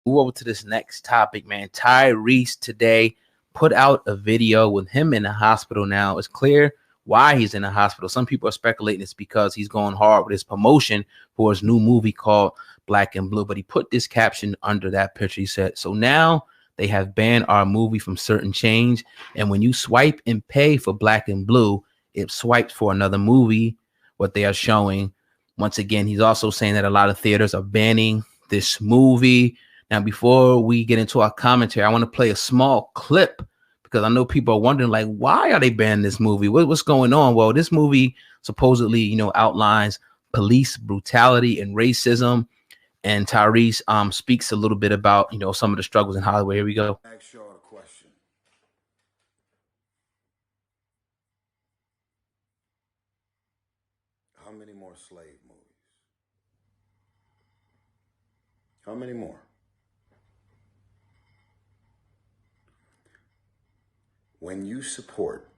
move over to this next topic, man. Tyrese today put out a video with him in the hospital now. It's clear why he's in the hospital. Some people are speculating it's because he's going hard with his promotion for his new movie called Black and Blue. But he put this caption under that picture. He said, so now they have banned our movie from certain chains. And when you swipe and pay for Black and Blue, it swipes for another movie, what they are showing. Once again, he's also saying that a lot of theaters are banning this movie. Now, before we get into our commentary, I want to play a small clip because I know people are wondering, like, why are they banning this movie? What's going on? Well, this movie supposedly, outlines police brutality and racism. And Tyrese speaks a little bit about, some of the struggles in Hollywood. Here we go. Ask y'all a question. How many more slave movies? How many more? When you support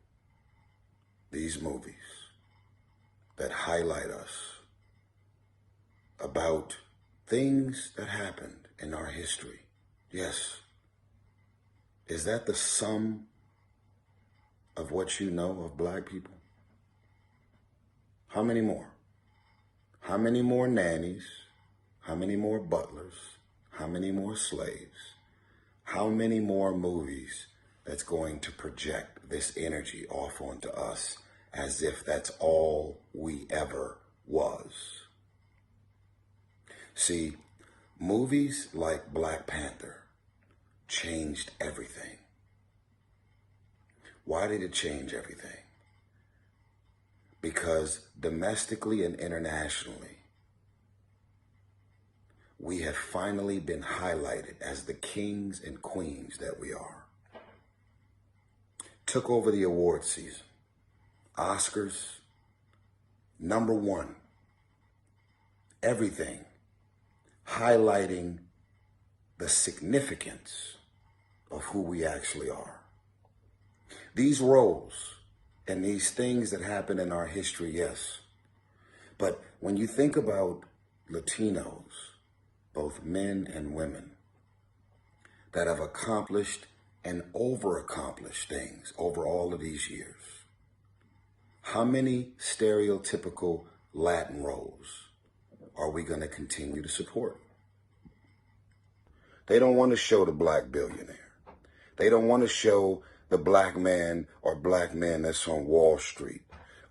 these movies that highlight us about things that happened in our history, yes, is that the sum of what you know of Black people? How many more? How many more nannies? How many more butlers? How many more slaves? How many more movies that's going to project this energy off onto us as if that's all we ever was? See, movies like Black Panther changed everything. Why did it change everything? Because domestically and internationally, we have finally been highlighted as the kings and queens that we are. Took over the award season. Oscars, #1. Everything highlighting the significance of who we actually are. These roles and these things that happen in our history, yes. But when you think about Latinos, both men and women, that have accomplished and over-accomplished things over all of these years, how many stereotypical Latin roles are we going to continue to support? They don't want to show the Black billionaire. They don't want to show the Black man or Black men that's on Wall Street,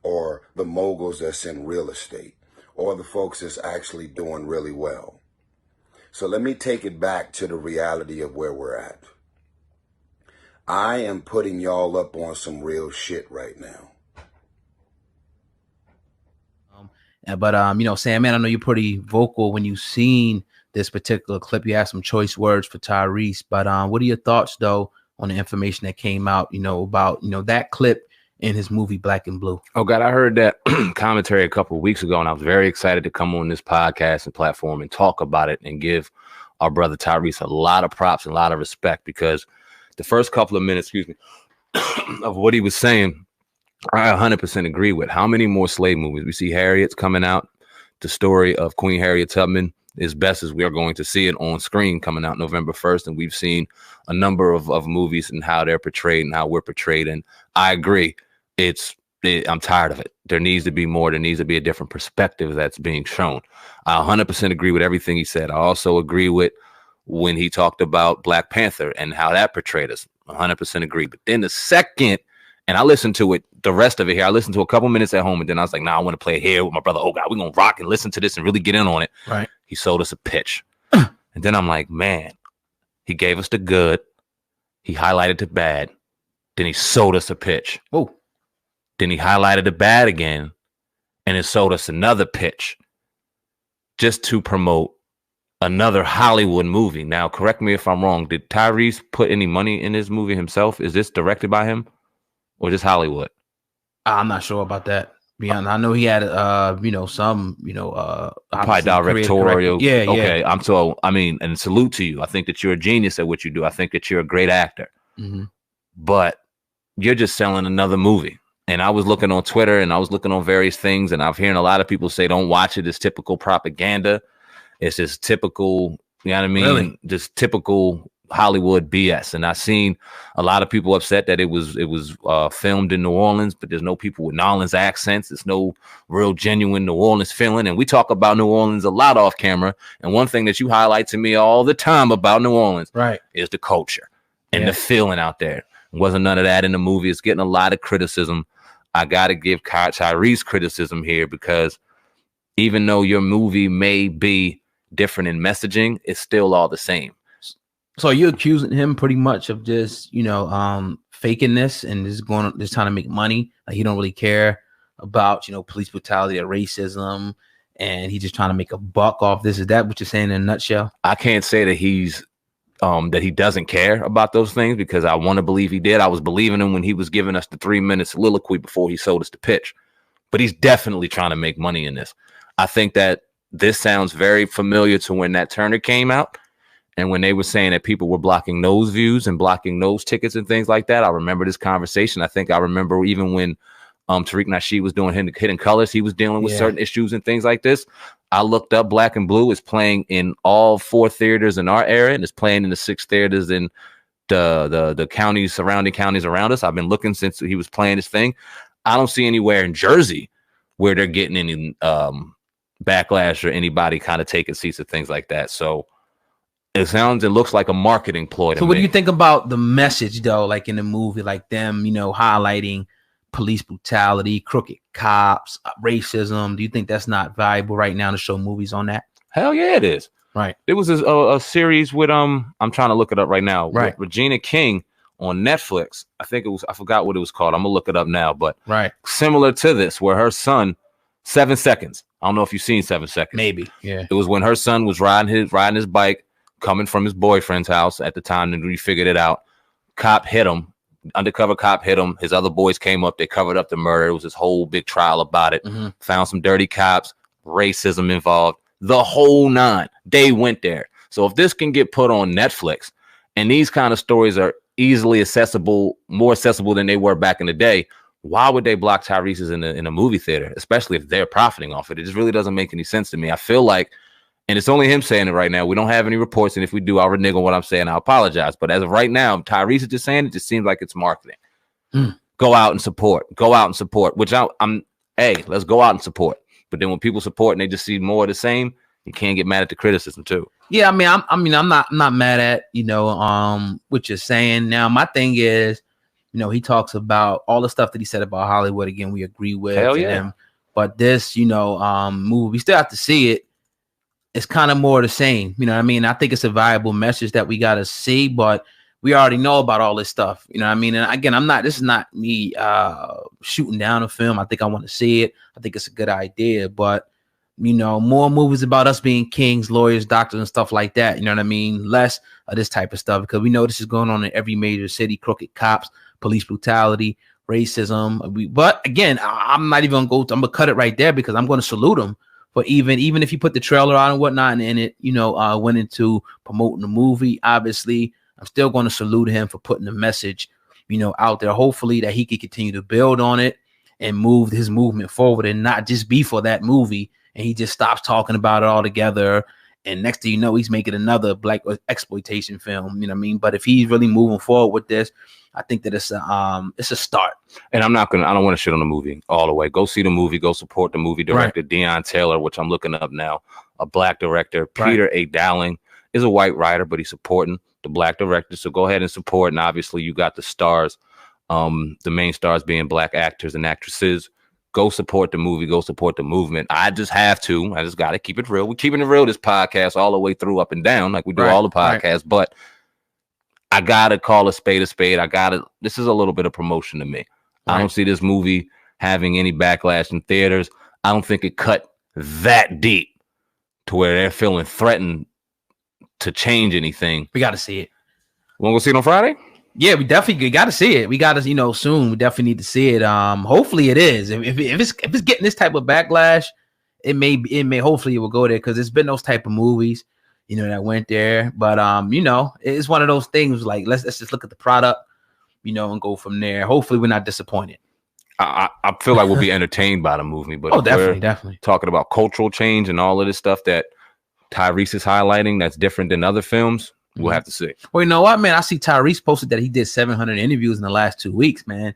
or the moguls that's in real estate, or the folks that's actually doing really well. So let me take it back to the reality of where we're at. I am putting y'all up on some real shit right now. But Sam, man, I know you're pretty vocal when you've seen this particular clip. You have some choice words for Tyrese. But what are your thoughts, though, on the information that came out, about, that clip in his movie Black and Blue? Oh, God, I heard that commentary a couple of weeks ago, and I was very excited to come on this podcast and platform and talk about it and give our brother Tyrese a lot of props and a lot of respect, because the first couple of minutes, of what he was saying, I 100% agree with. How many more slave movies? We see Harriet's coming out. The story of Queen Harriet Tubman, as best as we are going to see it on screen, coming out November 1st. And we've seen a number of movies and how they're portrayed and how we're portrayed. And I agree. I'm tired of it. There needs to be more. There needs to be a different perspective that's being shown. I 100% agree with everything he said. I also agree with when he talked about Black Panther and how that portrayed us. 100% agree. But then the second, and I listened to it, the rest of it here, I listened to a couple minutes at home, and then I was like, I want to play it here with my brother. Oh, God, we're going to rock and listen to this and really get in on it. Right. He sold us a pitch. And then I'm like, man, he gave us the good. He highlighted the bad. Then he sold us a pitch. Whoa. Then he highlighted the bad again, and it sold us another pitch just to promote another Hollywood movie. Now, correct me if I'm wrong. Did Tyrese put any money in this movie himself? Is this directed by him or just Hollywood? I'm not sure about that. I know he had, some, probably directorial. Yeah. Okay. And salute to you. I think that you're a genius at what you do. I think that you're a great actor. Mm-hmm. But you're just selling another movie. And I was looking on Twitter and I was looking on various things, and I've hearing a lot of people say, don't watch it. It's typical propaganda. It's just typical, You know what I mean? Really? Just typical Hollywood BS. And I've seen a lot of people upset that it was filmed in New Orleans, but there's no people with New Orleans accents. There's no real genuine New Orleans feeling. And we talk about New Orleans a lot off camera. And one thing that you highlight to me all the time about New Orleans is the culture and the feeling out there. Wasn't none of that in the movie. It's getting a lot of criticism. I got to give Tyrese criticism here, because even though your movie may be different in messaging, it's still all the same. So you're accusing him pretty much of just, faking this and just trying to make money. Like, he don't really care about, police brutality or racism, and he's just trying to make a buck off this. Is that what you're saying in a nutshell? I can't say that he's that he doesn't care about those things, because I want to believe he did. I was believing him when he was giving us the 3-minute soliloquy before he sold us the pitch. But he's definitely trying to make money in this. I think that this sounds very familiar to when Nat Turner came out. And when they were saying that people were blocking those views and blocking those tickets and things like that, I remember this conversation. I think I remember even when Tariq Nasheed was doing Hidden Colors, he was dealing with certain issues and things like this. I looked up Black and Blue is playing in all 4 theaters in our area, and it's playing in the 6 theaters in the counties, surrounding counties around us. I've been looking since he was playing this thing. I don't see anywhere in Jersey where they're getting any backlash or anybody kind of taking seats and things like that. So it looks like a marketing ploy to me. So what do you think about the message, though, like in the movie, like them, highlighting police brutality, crooked cops, racism? Do you think that's not valuable right now to show movies on that? Hell yeah, it is. Right. There was a series with I'm trying to look it up right now. Right. Regina King on Netflix. I think it was, I forgot what it was called. I'm gonna look it up now, but similar to this, where her son, 7 Seconds. I don't know if you've seen 7 Seconds. Maybe. Yeah. It was when her son was riding his bike, coming from his boyfriend's house at the time, and we figured it out. Cop hit him. Undercover cop hit him. His other boys came up. They covered up the murder. It was this whole big trial about it. Found some dirty cops, racism involved, the whole 9. They went there. So if this can get put on Netflix, and these kind of stories are easily accessible, more accessible than they were back in the day, why would they block Tyrese's in a movie theater, especially if they're profiting off it? It just really doesn't make any sense to me. I feel like, and it's only him saying it right now, we don't have any reports, and if we do, I'll renege on what I'm saying. I apologize. But as of right now, Tyrese is just saying it just seems like it's marketing. Go out and support. Go out and support. Which I'm hey, let's go out and support. But then when people support and they just see more of the same, you can't get mad at the criticism too. Yeah, I'm not mad at what you're saying. Now, my thing is, he talks about all the stuff that he said about Hollywood. Again, we agree with. Hell yeah. But this, movie, we still have to see it. It's kind of more the same. You know what I mean? I think it's a valuable message that we got to see, but we already know about all this stuff. You know what I mean? And again, this is not me shooting down a film. I think I want to see it. I think it's a good idea, but more movies about us being kings, lawyers, doctors, and stuff like that. You know what I mean? Less of this type of stuff, because we know this is going on in every major city: crooked cops, police brutality, racism. But again, I'm not even gonna I'm gonna cut it right there, because I'm going to salute him. But even if you put the trailer on and whatnot, and it went into promoting the movie, obviously, I'm still going to salute him for putting the message out there. Hopefully that he can continue to build on it and move his movement forward, and not just be for that movie and he just stops talking about it altogether. And next thing you know, he's making another black exploitation film. You know what I mean? But if he's really moving forward with this, I think that it's a start. And I don't want to shit on the movie all the way. Go see the movie. Go support the movie director, Deion Taylor, which I'm looking up now, a black director. Peter A. Dowling is a white writer, but he's supporting the black director. So go ahead and support. And obviously you got the stars, the main stars being black actors and actresses. Go support the movie. Go support the movement. I just got to keep it real. We're keeping it real, this podcast, all the way through, up and down, like we do all the podcasts. But I got to call a spade a spade. This is a little bit of promotion to me. I don't see this movie having any backlash in theaters. I don't think it cut that deep to where they're feeling threatened to change anything. We got to see it. Want to go see it on Friday? Yeah, we definitely got to see it. We got to, soon. We definitely need to see it. Hopefully it is. If it's getting this type of backlash, it may hopefully it will go there, because it's been those type of movies, that went there. But it's one of those things like let's just look at the product, and go from there. Hopefully we're not disappointed. I feel like we'll be entertained by the movie, but definitely talking about cultural change and all of this stuff that Tyrese is highlighting that's different than other films, we'll have to see. Well, you know what, man? I see Tyrese posted that he did 700 interviews in the last 2 weeks, man.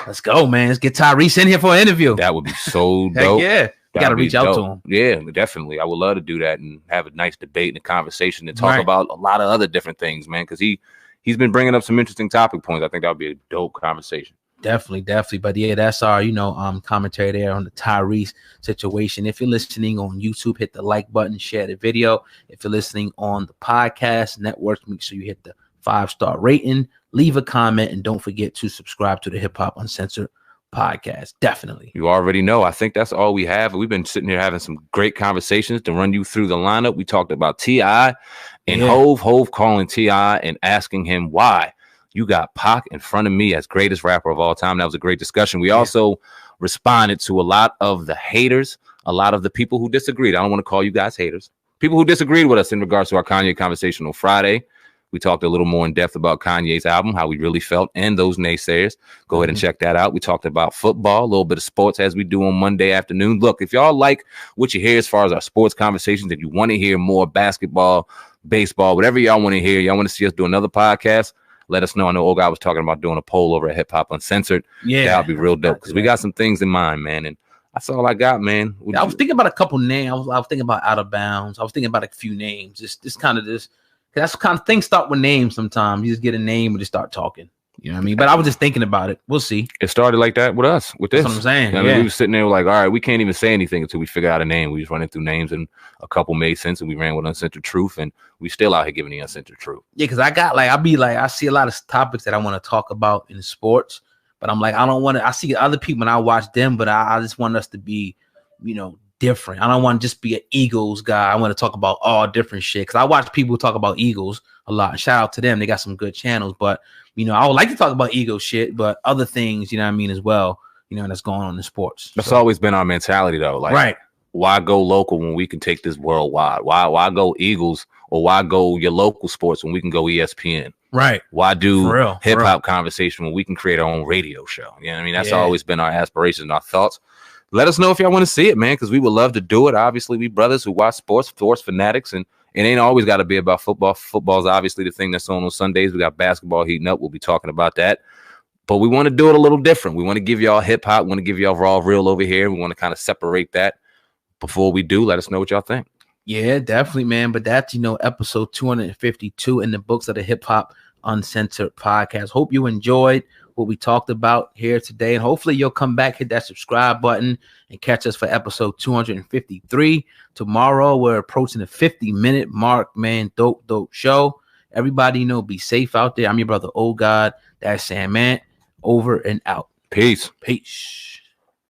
Let's go, man. Let's get Tyrese in here for an interview. That would be so dope. Yeah. You got to reach out to him. Yeah, definitely. I would love to do that and have a nice debate and a conversation and talk about a lot of other different things, man, because he's been bringing up some interesting topic points. I think that would be a dope conversation. Definitely. But yeah, that's our, commentary there on the Tyrese situation. If you're listening on YouTube, hit the like button, share the video. If you're listening on the podcast networks, make sure you hit the 5-star rating, leave a comment, and don't forget to subscribe to the Hip Hop Uncensored podcast. Definitely. You already know. I think that's all we have. We've been sitting here having some great conversations to run you through the lineup. We talked about T.I. and Hove calling T.I. and asking him why you got Pac in front of me as greatest rapper of all time. That was a great discussion. We also responded to a lot of the haters, a lot of the people who disagreed. I don't want to call you guys haters. People who disagreed with us in regards to our Kanye conversation on Friday. We talked a little more in depth about Kanye's album, how we really felt, and those naysayers. Go ahead and check that out. We talked about football, a little bit of sports as we do on Monday afternoon. Look, if y'all like what you hear as far as our sports conversations, if you want to hear more basketball, baseball, whatever y'all want to hear, y'all want to see us do another podcast, let us know. I know old guy was talking about doing a poll over at Hip Hop Uncensored. Yeah, that would be real dope because we got some things in mind, man. And that's all I got, man. I was thinking about a couple names. I was thinking about Out of Bounds. I was thinking about a few names. Just kind of this. That's kind of things start with names sometimes. You just get a name and just start talking. You know what I mean? But I was just thinking about it. We'll see. It started like that with us, with this. That's what I'm saying. You know, I mean, we were sitting there like, all right, we can't even say anything until we figure out a name. We just running through names and a couple made sense and we ran with Uncensored Truth and we still out here giving the Uncensored Truth. Yeah, because I see a lot of topics that I want to talk about in sports, but I'm like, I don't want to. I see other people and I watch them, but I just want us to be, different. I don't want to just be an Eagles guy. I want to talk about all different shit because I watch people talk about Eagles a lot. Shout out to them. They got some good channels, but I would like to talk about Eagles shit, but other things, as well, that's going on in sports. That's always been our mentality though. Like, why go local when we can take this worldwide? Why go Eagles or why go your local sports when we can go ESPN? Right. Why do hip hop conversation when we can create our own radio show? You know what I mean? That's always been our aspirations and our thoughts. Let us know if y'all want to see it, man, because we would love to do it. Obviously, we brothers who watch sports fanatics, and it ain't always got to be about football. Football is obviously the thing that's on Sundays. We got basketball heating up. We'll be talking about that. But we want to do it a little different. We want to give y'all hip hop. We want to give y'all raw real over here. We want to kind of separate that. Before we do, let us know what y'all think. Yeah, definitely, man. But that's, episode 252 in the books of the Hip Hop Uncensored podcast. Hope you enjoyed what we talked about here today, and hopefully you'll come back, hit that subscribe button, and catch us for episode 253 tomorrow. We're approaching the 50-minute mark, man. Dope show. Everybody be safe out there. I'm your brother, Old God. That's Sam, man. Over and out. Peace.